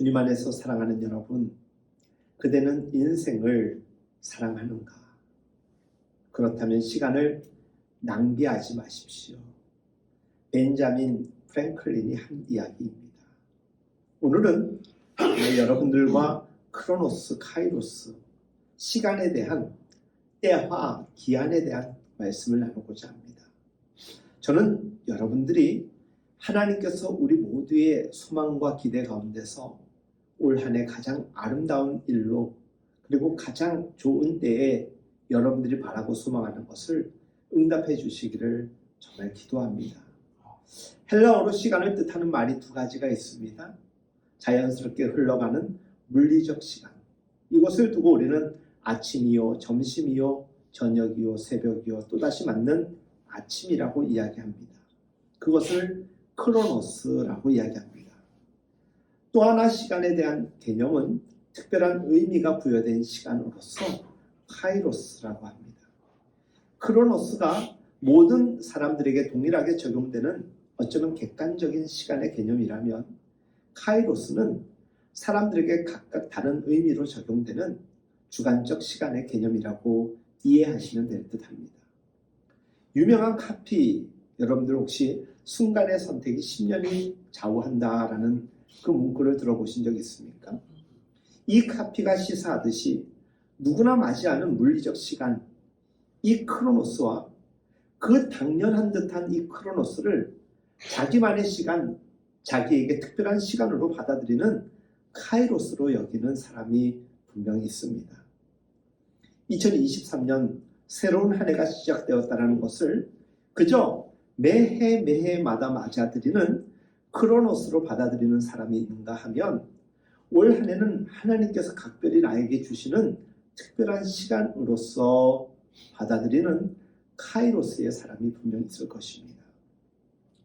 주님 안에서 사랑하는 여러분, 그대는 인생을 사랑하는가? 그렇다면 시간을 낭비하지 마십시오. 벤자민 프랭클린이 한 이야기입니다. 오늘은 여러분들과 크로노스, 카이로스, 시간에 대한 때와 기한에 대한 말씀을 나누고자 합니다. 저는 여러분들이 하나님께서 우리 모두의 소망과 기대 가운데서 올 한 해 가장 아름다운 일로 그리고 가장 좋은 때에 여러분들이 바라고 소망하는 것을 응답해 주시기를 정말 기도합니다. 헬라어로 시간을 뜻하는 말이 두 가지가 있습니다. 자연스럽게 흘러가는 물리적 시간, 이것을 두고 우리는 아침이요, 점심이요, 저녁이요, 새벽이요, 또다시 맞는 아침이라고 이야기합니다. 그것을 크로노스라고 이야기합니다. 또 하나 시간에 대한 개념은 특별한 의미가 부여된 시간으로서 카이로스라고 합니다. 크로노스가 모든 사람들에게 동일하게 적용되는 어쩌면 객관적인 시간의 개념이라면 카이로스는 사람들에게 각각 다른 의미로 적용되는 주관적 시간의 개념이라고 이해하시면 될 듯합니다. 유명한 카피, 여러분들 혹시 순간의 선택이 10년이 좌우한다라는 그 문구를 들어보신 적 있습니까? 이 카피가 시사하듯이 누구나 맞이하는 물리적 시간, 이 크로노스와 그 당연한 듯한 이 크로노스를 자기만의 시간, 자기에게 특별한 시간으로 받아들이는 카이로스로 여기는 사람이 분명히 있습니다. 2023년 새로운 한 해가 시작되었다는 것을 그저 매해마다 맞아들이는 크로노스로 받아들이는 사람이 있는가 하면 올 한 해는 하나님께서 각별히 나에게 주시는 특별한 시간으로서 받아들이는 카이로스의 사람이 분명히 있을 것입니다.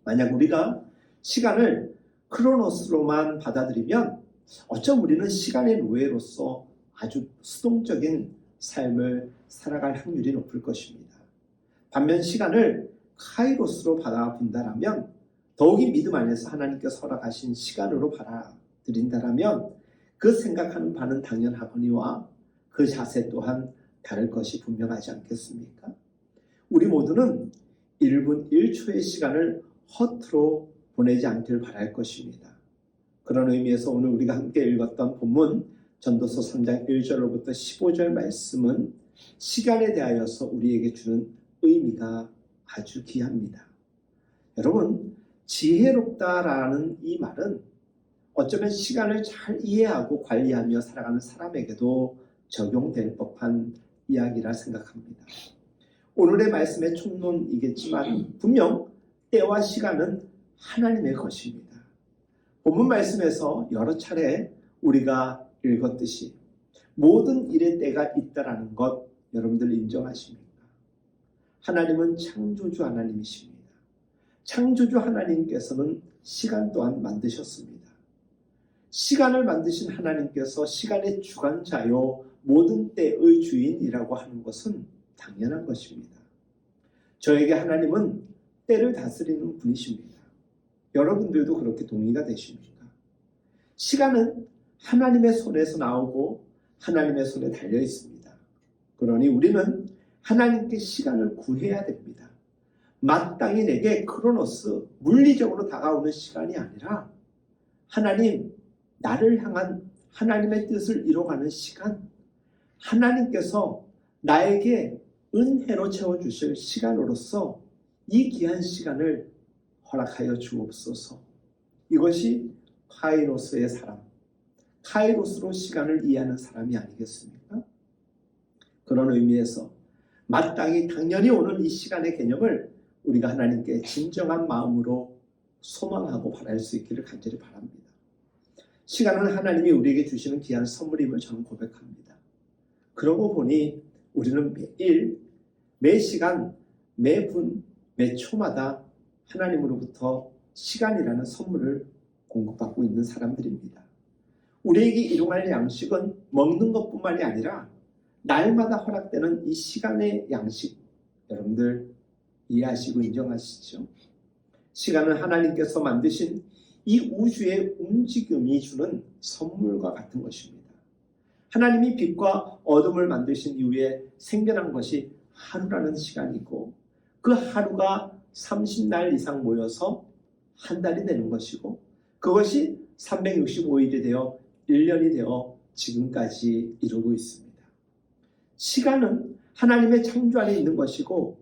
만약 우리가 시간을 크로노스로만 받아들이면 어쩜 우리는 시간의 노예로서 아주 수동적인 삶을 살아갈 확률이 높을 것입니다. 반면 시간을 카이로스로 받아본다라면 더욱이 믿음 안에서 하나님께서 허락하신 시간으로 받아들인다라면 그 생각하는 바는 당연하거니와 그 자세 또한 다를 것이 분명하지 않겠습니까? 우리 모두는 1분 1초의 시간을 허투루 보내지 않길 바랄 것입니다. 그런 의미에서 오늘 우리가 함께 읽었던 본문 전도서 3장 1절로부터 15절 말씀은 시간에 대하여서 우리에게 주는 의미가 아주 귀합니다. 여러분, 지혜롭다라는 이 말은 어쩌면 시간을 잘 이해하고 관리하며 살아가는 사람에게도 적용될 법한 이야기라 생각합니다. 오늘의 말씀의 총론이겠지만 분명 때와 시간은 하나님의 것입니다. 본문 말씀에서 여러 차례 우리가 읽었듯이 모든 일의 때가 있다라는 것 여러분들 인정하십니까? 하나님은 창조주 하나님이십니다. 창조주 하나님께서는 시간 또한 만드셨습니다. 시간을 만드신 하나님께서 시간의 주관자요 모든 때의 주인이라고 하는 것은 당연한 것입니다. 저에게 하나님은 때를 다스리는 분이십니다. 여러분들도 그렇게 동의가 되십니까? 시간은 하나님의 손에서 나오고 하나님의 손에 달려 있습니다. 그러니 우리는 하나님께 시간을 구해야 됩니다. 마땅히 내게 크로노스, 물리적으로 다가오는 시간이 아니라 하나님, 나를 향한 하나님의 뜻을 이뤄가는 시간, 하나님께서 나에게 은혜로 채워주실 시간으로서 이 귀한 시간을 허락하여 주옵소서. 이것이 카이로스의 사람, 카이로스로 시간을 이해하는 사람이 아니겠습니까? 그런 의미에서 마땅히 당연히 오는 이 시간의 개념을 우리가 하나님께 진정한 마음으로 소망하고 바랄 수 있기를 간절히 바랍니다. 시간은 하나님이 우리에게 주시는 귀한 선물임을 저는 고백합니다. 그러고 보니 우리는 매일, 매 시간, 매 분, 매 초마다 하나님으로부터 시간이라는 선물을 공급받고 있는 사람들입니다. 우리에게 일용할 양식은 먹는 것뿐만이 아니라 날마다 허락되는 이 시간의 양식, 여러분들 이해하시고 인정하시죠? 시간은 하나님께서 만드신 이 우주의 움직임이 주는 선물과 같은 것입니다. 하나님이 빛과 어둠을 만드신 이후에 생겨난 것이 하루라는 시간이고 그 하루가 30날 이상 모여서 한 달이 되는 것이고 그것이 365일이 되어 1년이 되어 지금까지 이루고 있습니다. 시간은 하나님의 창조 안에 있는 것이고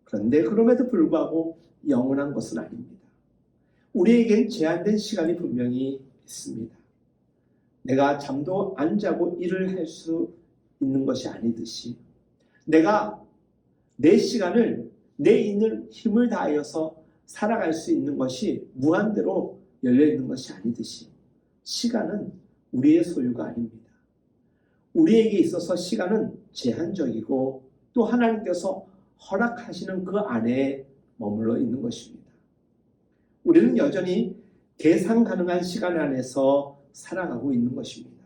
그런데 그럼에도 불구하고 영원한 것은 아닙니다. 우리에겐 제한된 시간이 분명히 있습니다. 내가 잠도 안 자고 일을 할 수 있는 것이 아니듯이 내가 내 시간을 내 있는 힘을 다하여서 살아갈 수 있는 것이 무한대로 열려있는 것이 아니듯이 시간은 우리의 소유가 아닙니다. 우리에게 있어서 시간은 제한적이고 또 하나님께서 허락하시는 그 안에 머물러 있는 것입니다. 우리는 여전히 계산 가능한 시간 안에서 살아가고 있는 것입니다.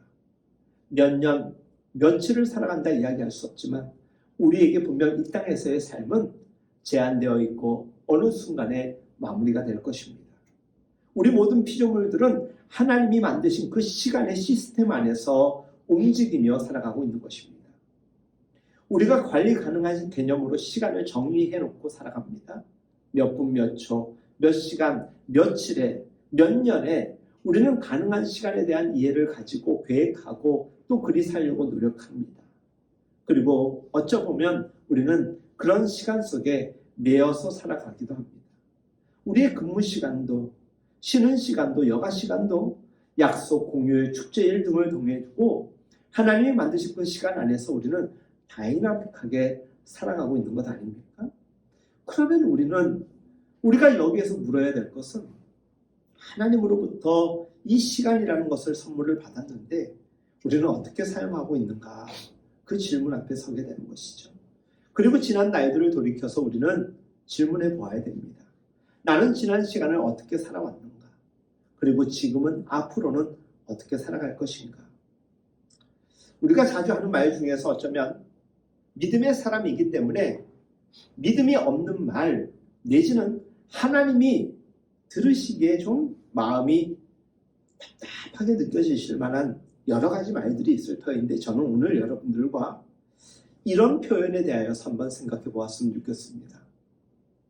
몇 년, 며칠을 살아간다 이야기할 수 없지만 우리에게 분명 이 땅에서의 삶은 제한되어 있고 어느 순간에 마무리가 될 것입니다. 우리 모든 피조물들은 하나님이 만드신 그 시간의 시스템 안에서 움직이며 살아가고 있는 것입니다. 우리가 관리 가능한 개념으로 시간을 정리해 놓고 살아갑니다. 몇 분, 몇 초, 몇 시간, 며칠에, 몇 년에 우리는 가능한 시간에 대한 이해를 가지고 계획하고 또 그리 살려고 노력합니다. 그리고 어쩌보면 우리는 그런 시간 속에 매여서 살아가기도 합니다. 우리의 근무 시간도 쉬는 시간도 여가 시간도 약속, 공휴일, 축제일 등을 정해두고 하나님이 만드신 그 시간 안에서 우리는 다이나믹하게 살아가고 있는 것 아닙니까? 그러면 우리가 여기에서 물어야 될 것은 하나님으로부터 이 시간이라는 것을 선물을 받았는데 우리는 어떻게 사용하고 있는가? 그 질문 앞에 서게 되는 것이죠. 그리고 지난 날들을 돌이켜서 우리는 질문해 보아야 됩니다. 나는 지난 시간을 어떻게 살아왔는가? 그리고 지금은 앞으로는 어떻게 살아갈 것인가? 우리가 자주 하는 말 중에서 어쩌면 믿음의 사람이기 때문에 믿음이 없는 말 내지는 하나님이 들으시기에 좀 마음이 답답하게 느껴지실 만한 여러 가지 말들이 있을 터인데 저는 오늘 여러분들과 이런 표현에 대하여서 한번 생각해 보았으면 좋겠습니다.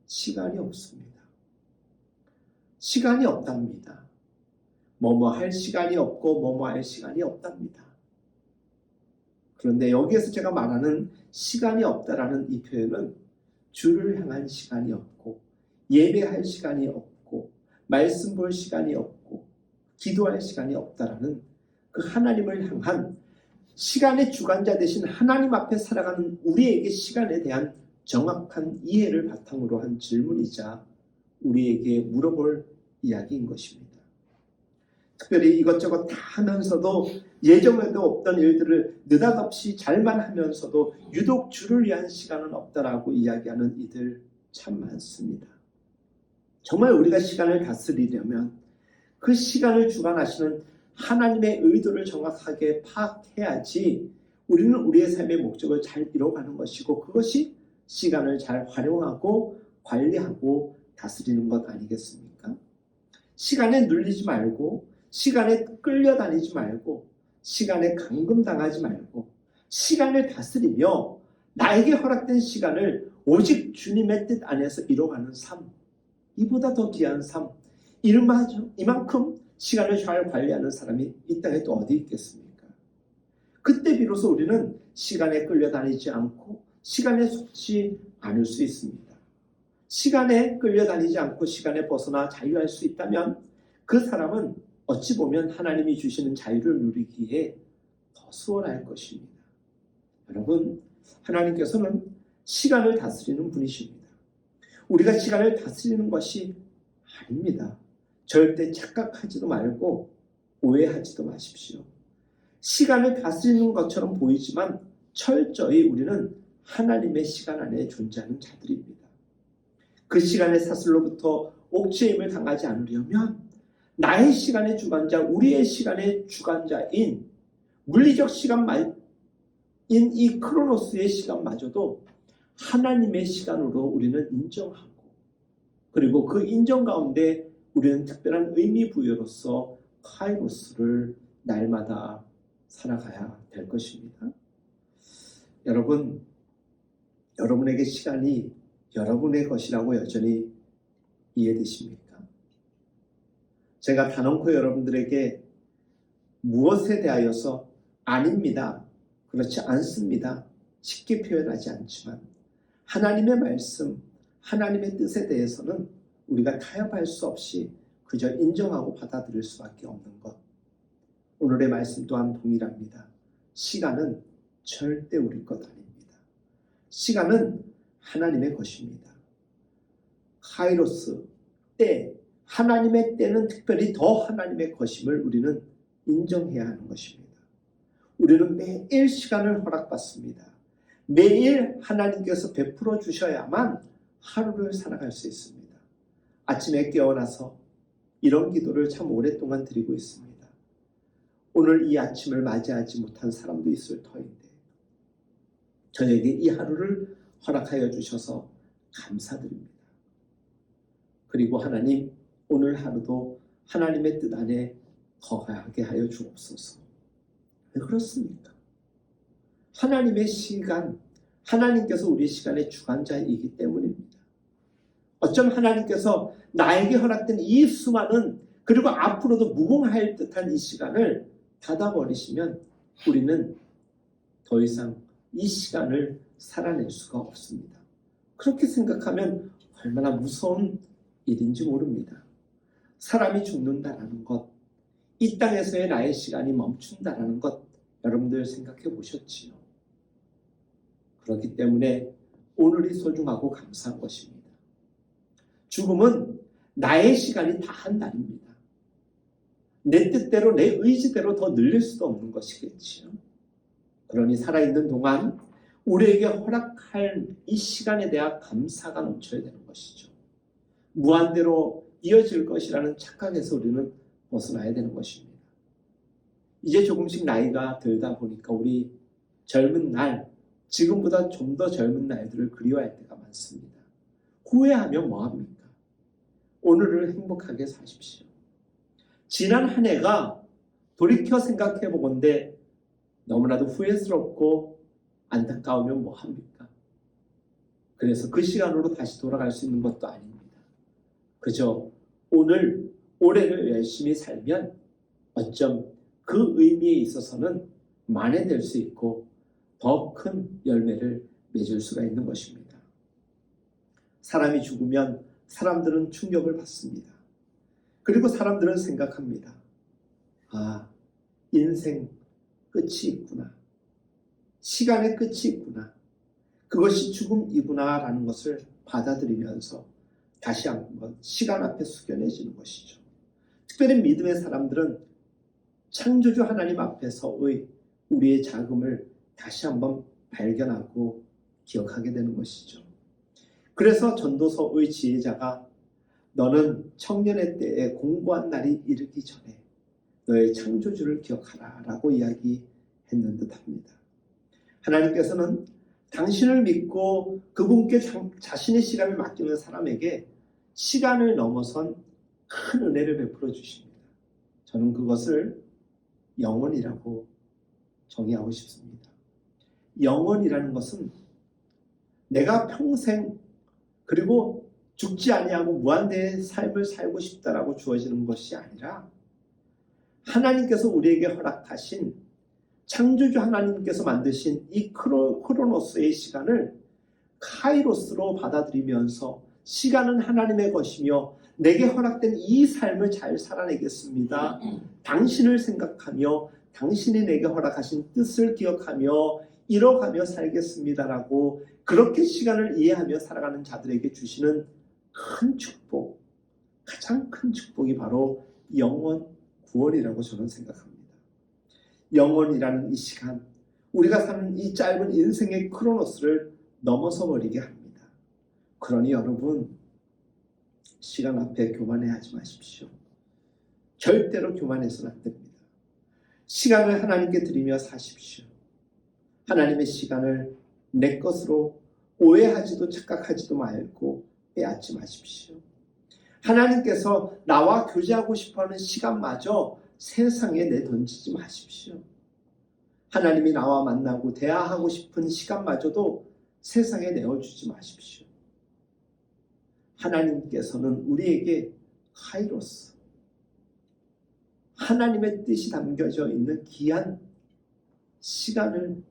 시간이 없습니다. 시간이 없답니다. 뭐뭐 할 시간이 없고 뭐뭐 할 시간이 없답니다. 그런데 여기에서 제가 말하는 시간이 없다라는 이 표현은 주를 향한 시간이 없고 예배할 시간이 없고 말씀 볼 시간이 없고 기도할 시간이 없다라는 그 하나님을 향한 시간의 주관자 되신 하나님 앞에 살아가는 우리에게 시간에 대한 정확한 이해를 바탕으로 한 질문이자 우리에게 물어볼 이야기인 것입니다. 특별히 이것저것 다 하면서도 예정에도 없던 일들을 느닷없이 잘만 하면서도 유독 주를 위한 시간은 없다라고 이야기하는 이들 참 많습니다. 정말 우리가 시간을 다스리려면 그 시간을 주관하시는 하나님의 의도를 정확하게 파악해야지 우리는 우리의 삶의 목적을 잘 이뤄가는 것이고 그것이 시간을 잘 활용하고 관리하고 다스리는 것 아니겠습니까? 시간에 눌리지 말고 시간에 끌려다니지 말고 시간에 감금당하지 말고 시간을 다스리며 나에게 허락된 시간을 오직 주님의 뜻 안에서 이뤄가는 삶, 이보다 더 귀한 삶, 이만큼 시간을 잘 관리하는 사람이 이 땅에 또 어디 있겠습니까? 그때 비로소 우리는 시간에 끌려다니지 않고 시간에 속지 않을 수 있습니다. 시간에 끌려다니지 않고 시간에 벗어나 자유할 수 있다면 그 사람은 어찌 보면 하나님이 주시는 자유를 누리기에 더 수월할 것입니다. 여러분, 하나님께서는 시간을 다스리는 분이십니다. 우리가 시간을 다스리는 것이 아닙니다. 절대 착각하지도 말고 오해하지도 마십시오. 시간을 다스리는 것처럼 보이지만 철저히 우리는 하나님의 시간 안에 존재하는 자들입니다. 그 시간의 사슬로부터 옥죄임을 당하지 않으려면 나의 시간의 주관자, 우리의 시간의 주관자인 물리적 시간인 이 크로노스의 시간마저도 하나님의 시간으로 우리는 인정하고 그리고 그 인정 가운데 우리는 특별한 의미 부여로서 카이로스를 날마다 살아가야 될 것입니다. 여러분, 여러분에게 시간이 여러분의 것이라고 여전히 이해되십니까? 제가 단언코 여러분들에게 무엇에 대하여서 아닙니다, 그렇지 않습니다, 쉽게 표현하지 않지만 하나님의 말씀, 하나님의 뜻에 대해서는 우리가 타협할 수 없이 그저 인정하고 받아들일 수밖에 없는 것. 오늘의 말씀 또한 동일합니다. 시간은 절대 우리 것 아닙니다. 시간은 하나님의 것입니다. 카이로스, 때, 하나님의 때는 특별히 더 하나님의 것임을 우리는 인정해야 하는 것입니다. 우리는 매일 시간을 허락받습니다. 매일 하나님께서 베풀어 주셔야만 하루를 살아갈 수 있습니다. 아침에 깨어나서 이런 기도를 참 오랫동안 드리고 있습니다. 오늘 이 아침을 맞이하지 못한 사람도 있을 터인데 저에게 이 하루를 허락하여 주셔서 감사드립니다. 그리고 하나님, 오늘 하루도 하나님의 뜻 안에 거하게 하여 주옵소서. 왜 그렇습니까? 하나님의 시간, 하나님께서 우리 시간의 주관자이기 때문입니다. 어쩜 하나님께서 나에게 허락된 이 수많은, 그리고 앞으로도 무궁할 듯한 이 시간을 닫아버리시면 우리는 더 이상 이 시간을 살아낼 수가 없습니다. 그렇게 생각하면 얼마나 무서운 일인지 모릅니다. 사람이 죽는다라는 것, 이 땅에서의 나의 시간이 멈춘다라는 것, 여러분들 생각해 보셨지요? 그렇기 때문에 오늘이 소중하고 감사한 것입니다. 죽음은 나의 시간이 다한 날입니다. 내 뜻대로, 내 의지대로 더 늘릴 수도 없는 것이겠지요. 그러니 살아있는 동안 우리에게 허락할 이 시간에 대한 감사가 넘쳐야 되는 것이죠. 무한대로 이어질 것이라는 착각에서 우리는 벗어나야 되는 것입니다. 이제 조금씩 나이가 들다 보니까 우리 젊은 날, 지금보다 좀 더 젊은 날들을 그리워할 때가 많습니다. 후회하면 뭐합니까? 오늘을 행복하게 사십시오. 지난 한 해가 돌이켜 생각해 보건대 너무나도 후회스럽고 안타까우면 뭐합니까? 그래서 그 시간으로 다시 돌아갈 수 있는 것도 아닙니다. 그저 오늘, 올해를 열심히 살면 어쩜 그 의미에 있어서는 만회될 수 있고 더 큰 열매를 맺을 수가 있는 것입니다. 사람이 죽으면 사람들은 충격을 받습니다. 그리고 사람들은 생각합니다. 아, 인생 끝이 있구나. 시간의 끝이 있구나. 그것이 죽음이구나 라는 것을 받아들이면서 다시 한번 시간 앞에 숙연해지는 것이죠. 특별히 믿음의 사람들은 창조주 하나님 앞에서의 우리의 자금을 다시 한번 발견하고 기억하게 되는 것이죠. 그래서 전도서의 지혜자가 너는 청년의 때에 공고한 날이 이르기 전에 너의 창조주를 기억하라 라고 이야기했는 듯합니다. 하나님께서는 당신을 믿고 그분께 자신의 시간을 맡기는 사람에게 시간을 넘어선 큰 은혜를 베풀어 주십니다. 저는 그것을 영원이라고 정의하고 싶습니다. 영원이라는 것은 내가 평생 그리고 죽지 아니하고 무한대의 삶을 살고 싶다라고 주어지는 것이 아니라 하나님께서 우리에게 허락하신 창조주 하나님께서 만드신 이 크로노스의 시간을 카이로스로 받아들이면서 시간은 하나님의 것이며 내게 허락된 이 삶을 잘 살아내겠습니다. 당신을 생각하며 당신이 내게 허락하신 뜻을 기억하며 이뤄가며 살겠습니다라고 그렇게 시간을 이해하며 살아가는 자들에게 주시는 큰 축복, 가장 큰 축복이 바로 영원 구원이라고 저는 생각합니다. 영원이라는 이 시간, 우리가 사는 이 짧은 인생의 크로노스를 넘어서 버리게 합니다. 그러니 여러분, 시간 앞에 교만해하지 마십시오. 절대로 교만해서는 안 됩니다. 시간을 하나님께 드리며 사십시오. 하나님의 시간을 내 것으로 오해하지도 착각하지도 말고 빼앗지 마십시오. 하나님께서 나와 교제하고 싶어하는 시간마저 세상에 내던지지 마십시오. 하나님이 나와 만나고 대화하고 싶은 시간마저도 세상에 내어주지 마십시오. 하나님께서는 우리에게 카이로스, 하나님의 뜻이 담겨져 있는 귀한 시간을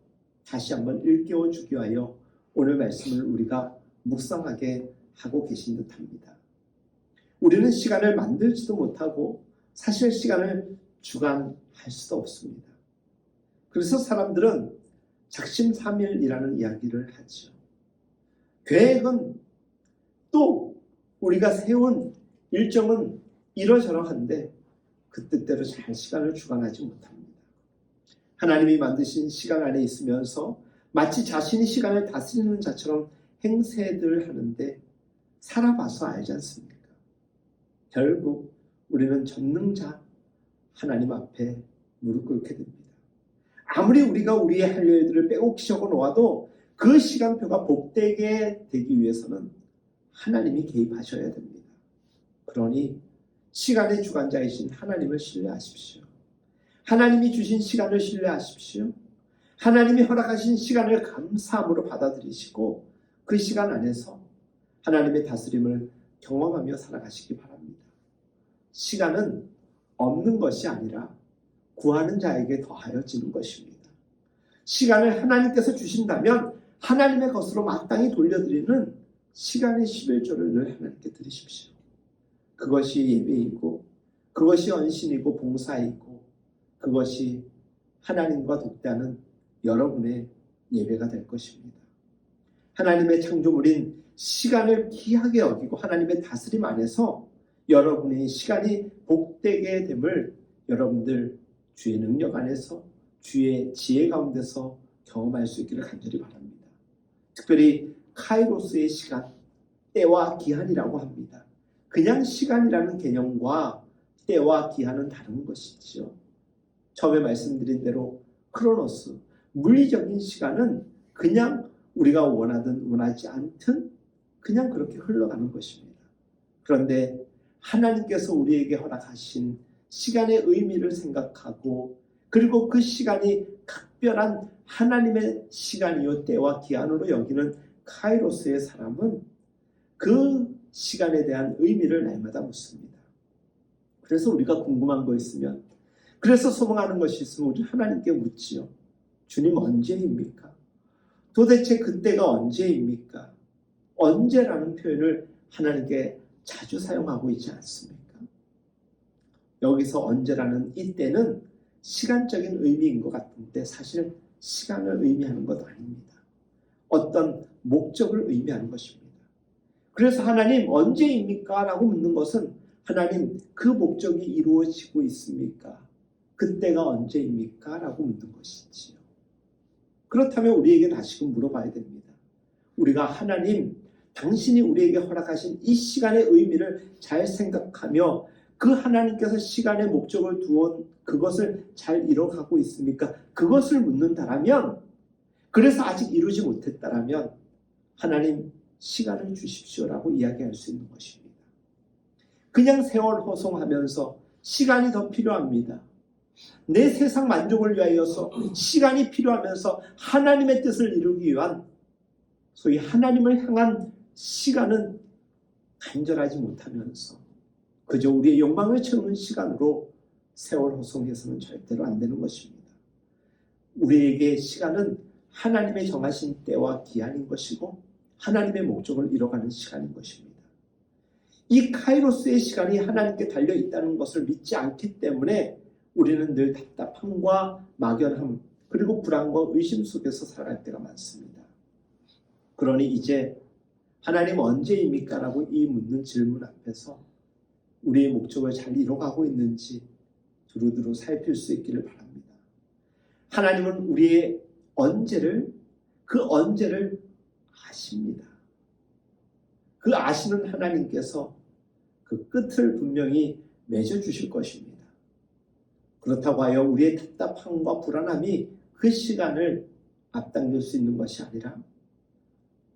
다시 한번 일깨워 주기 위하여 오늘 말씀을 우리가 묵상하게 하고 계신 듯합니다. 우리는 시간을 만들지도 못하고 사실 시간을 주관할 수도 없습니다. 그래서 사람들은 작심삼일이라는 이야기를 하죠. 계획은 또 우리가 세운 일정은 이러저러한데 그 뜻대로 잘 시간을 주관하지 못합니다. 하나님이 만드신 시간 안에 있으면서 마치 자신이 시간을 다스리는 자처럼 행세들 하는데 살아봐서 알지 않습니까? 결국 우리는 전능자 하나님 앞에 무릎 꿇게 됩니다. 아무리 우리가 우리의 할 일들을 빼곡히 적어 놓아도 그 시간표가 복되게 되기 위해서는 하나님이 개입하셔야 됩니다. 그러니 시간의 주관자이신 하나님을 신뢰하십시오. 하나님이 주신 시간을 신뢰하십시오. 하나님이 허락하신 시간을 감사함으로 받아들이시고 그 시간 안에서 하나님의 다스림을 경험하며 살아가시기 바랍니다. 시간은 없는 것이 아니라 구하는 자에게 더하여지는 것입니다. 시간을 하나님께서 주신다면 하나님의 것으로 마땅히 돌려드리는 시간의 11조를 늘 하나님께 드리십시오. 그것이 예배이고 그것이 헌신이고 봉사이고 그것이 하나님과 독대하는 여러분의 예배가 될 것입니다. 하나님의 창조물인 시간을 귀하게 여기고 하나님의 다스림 안에서 여러분의 시간이 복되게 됨을 여러분들 주의 능력 안에서 주의 지혜 가운데서 경험할 수 있기를 간절히 바랍니다. 특별히 카이로스의 시간, 때와 기한이라고 합니다. 그냥 시간이라는 개념과 때와 기한은 다른 것이지요. 처음에 말씀드린 대로 크로노스, 물리적인 시간은 그냥 우리가 원하든 원하지 않든 그냥 그렇게 흘러가는 것입니다. 그런데 하나님께서 우리에게 허락하신 시간의 의미를 생각하고 그리고 그 시간이 각별한 하나님의 시간이요 때와 기한으로 여기는 카이로스의 사람은 그 시간에 대한 의미를 날마다 묻습니다. 그래서 우리가 궁금한 거 있으면, 그래서 소망하는 것이 있으면 우리 하나님께 묻지요. 주님 언제입니까? 도대체 그때가 언제입니까? 언제라는 표현을 하나님께 자주 사용하고 있지 않습니까? 여기서 언제라는 이때는 시간적인 의미인 것 같은데 사실 시간을 의미하는 것 아닙니다. 어떤 목적을 의미하는 것입니다. 그래서 하나님 언제입니까? 라고 묻는 것은 하나님 그 목적이 이루어지고 있습니까? 그때가 언제입니까? 라고 묻는 것이지요. 그렇다면 우리에게 다시금 물어봐야 됩니다. 우리가 하나님 당신이 우리에게 허락하신 이 시간의 의미를 잘 생각하며 그 하나님께서 시간의 목적을 두온 그것을 잘 이뤄가고 있습니까? 그것을 묻는다라면, 그래서 아직 이루지 못했다라면 하나님 시간을 주십시오라고 이야기할 수 있는 것입니다. 그냥 세월 허송하면서 시간이 더 필요합니다. 내 세상 만족을 위하여서 시간이 필요하면서 하나님의 뜻을 이루기 위한 소위 하나님을 향한 시간은 간절하지 못하면서 그저 우리의 욕망을 채우는 시간으로 세월 허송해서는 절대로 안 되는 것입니다. 우리에게 시간은 하나님의 정하신 때와 기한인 것이고 하나님의 목적을 이뤄가는 시간인 것입니다. 이 카이로스의 시간이 하나님께 달려있다는 것을 믿지 않기 때문에 우리는 늘 답답함과 막연함 그리고 불안과 의심 속에서 살아갈 때가 많습니다. 그러니 이제 하나님 언제입니까? 라고 이 묻는 질문 앞에서 우리의 목적을 잘 이뤄가고 있는지 두루두루 살필 수 있기를 바랍니다. 하나님은 우리의 그 언제를 아십니다. 그 아시는 하나님께서 그 끝을 분명히 맺어주실 것입니다. 그렇다고 하여 우리의 답답함과 불안함이 그 시간을 앞당길 수 있는 것이 아니라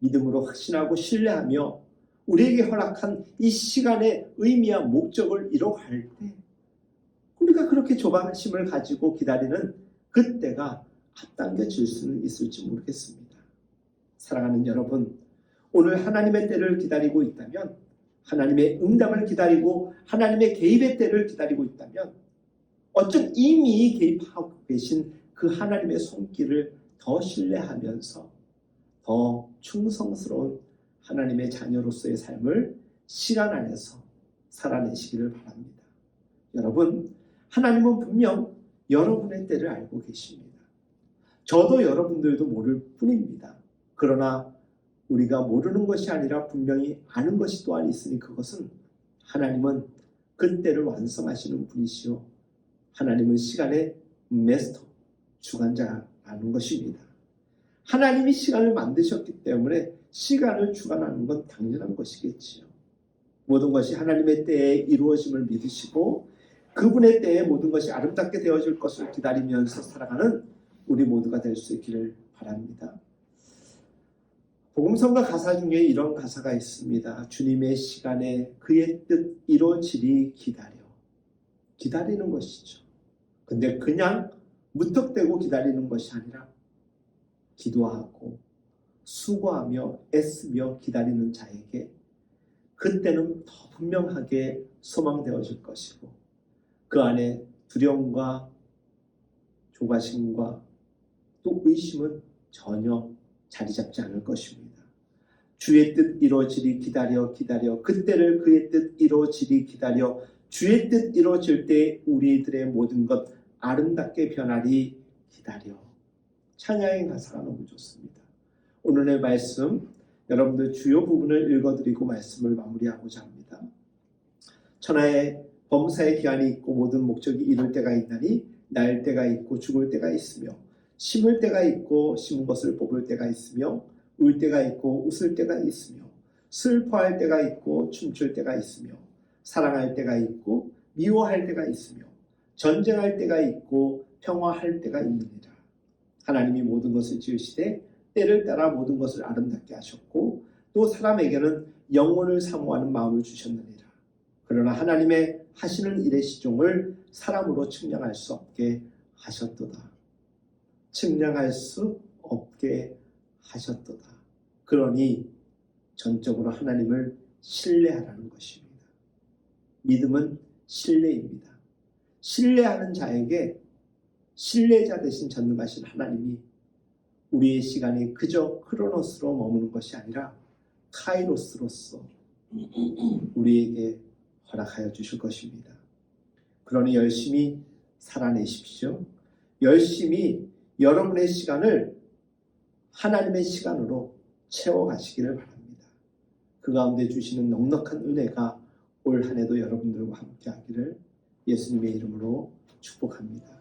믿음으로 확신하고 신뢰하며 우리에게 허락한 이 시간의 의미와 목적을 이뤄갈 때 우리가 그렇게 조바심을 가지고 기다리는 그때가 앞당겨질 수는 있을지 모르겠습니다. 사랑하는 여러분, 오늘 하나님의 때를 기다리고 있다면, 하나님의 응답을 기다리고 하나님의 개입의 때를 기다리고 있다면, 어쩐 이미 개입하고 계신 그 하나님의 손길을 더 신뢰하면서 더 충성스러운 하나님의 자녀로서의 삶을 시간 안에서 살아내시기를 바랍니다. 여러분, 하나님은 분명 여러분의 때를 알고 계십니다. 저도 여러분들도 모를 뿐입니다. 그러나 우리가 모르는 것이 아니라 분명히 아는 것이 또한 있으니 그것은 하나님은 그 때를 완성하시는 분이시요 하나님은 시간의 마스터, 주관자라는 것입니다. 하나님이 시간을 만드셨기 때문에 시간을 주관하는 건 당연한 것이겠지요. 모든 것이 하나님의 때에 이루어짐을 믿으시고 그분의 때에 모든 것이 아름답게 되어질 것을 기다리면서 살아가는 우리 모두가 될 수 있기를 바랍니다. 복음성가 가사 중에 이런 가사가 있습니다. 주님의 시간에 그의 뜻 이루어지리 기다리는 것이죠. 근데 그냥 무턱대고 기다리는 것이 아니라 기도하고 수고하며 애쓰며 기다리는 자에게 그때는 더 분명하게 소망되어질 것이고 그 안에 두려움과 조바심과 또 의심은 전혀 자리 잡지 않을 것입니다. 주의 뜻 이루어지리 기다려 그때를 그의 뜻 이루어지리 기다려 주의 뜻 이루어질 때 우리들의 모든 것 아름답게 변하리 기다려. 찬양의 가사가 너무 좋습니다. 오늘의 말씀 여러분들 주요 부분을 읽어드리고 말씀을 마무리하고자 합니다. 천하에 범사의 기한이 있고 모든 목적이 이룰 때가 있나니 날 때가 있고 죽을 때가 있으며 심을 때가 있고 심은 것을 뽑을 때가 있으며 울 때가 있고 웃을 때가 있으며 슬퍼할 때가 있고 춤출 때가 있으며 사랑할 때가 있고 미워할 때가 있으며 전쟁할 때가 있고 평화할 때가 있느니라. 하나님이 모든 것을 지으시되 때를 따라 모든 것을 아름답게 하셨고 또 사람에게는 영혼을 사모하는 마음을 주셨느니라. 그러나 하나님의 하시는 일의 시종을 사람으로 측량할 수 없게 하셨도다. 측량할 수 없게 하셨도다. 그러니 전적으로 하나님을 신뢰하라는 것입니다. 믿음은 신뢰입니다. 신뢰하는 자에게 신뢰자 대신 전능하신 하나님이 우리의 시간이 그저 크로노스로 머무는 것이 아니라 카이로스로서 우리에게 허락하여 주실 것입니다. 그러니 열심히 살아내십시오. 열심히 여러분의 시간을 하나님의 시간으로 채워가시기를 바랍니다. 그 가운데 주시는 넉넉한 은혜가 올 한 해도 여러분들과 함께 하기를 예수님의 이름으로 축복합니다.